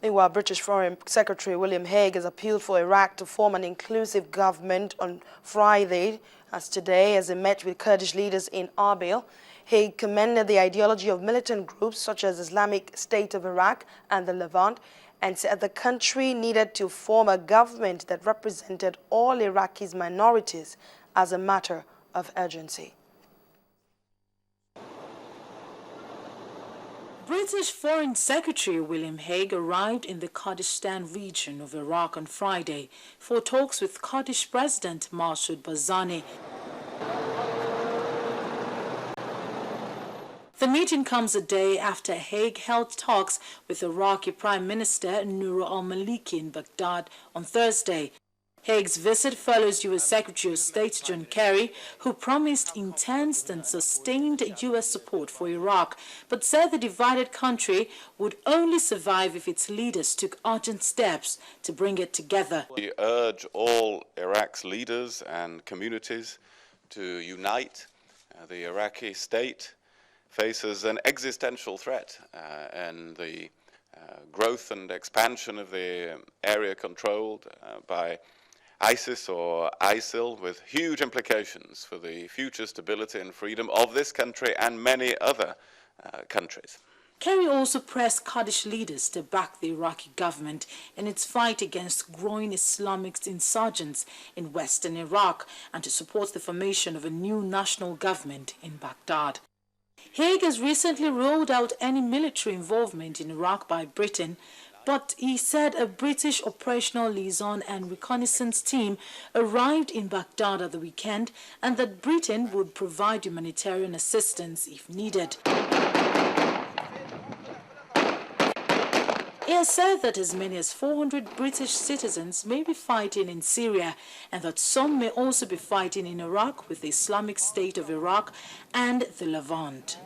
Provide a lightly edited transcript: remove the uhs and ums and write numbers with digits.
Meanwhile, British Foreign Secretary William Hague has appealed for Iraq to form an inclusive government on Friday, as today, as he met with Kurdish leaders in Erbil. Hague commended the ideology of militant groups such as Islamic State of Iraq and the Levant, and said the country needed to form a government that represented all Iraqis' minorities as a matter of urgency. British Foreign Secretary William Hague arrived in the Kurdistan region of Iraq on Friday for talks with Kurdish President Masoud Barzani. The meeting comes a day after Hague held talks with Iraqi Prime Minister Nour al-Maliki in Baghdad on Thursday. Hague's visit follows U.S. Secretary of State John Kerry, who promised intense and sustained U.S. support for Iraq, but said the divided country would only survive if its leaders took urgent steps to bring it together. We urge all Iraq's leaders and communities to unite. The Iraqi state faces an existential threat, and the growth and expansion of the area controlled by ISIS or ISIL, with huge implications for the future stability and freedom of this country and many other countries. Kerry also pressed Kurdish leaders to back the Iraqi government in its fight against growing Islamic insurgents in western Iraq and to support the formation of a new national government in Baghdad. Hague has recently ruled out any military involvement in Iraq by Britain, but he said a British operational liaison and reconnaissance team arrived in Baghdad at the weekend and that Britain would provide humanitarian assistance if needed. He has said that as many as 400 British citizens may be fighting in Syria and that some may also be fighting in Iraq with the Islamic State of Iraq and the Levant.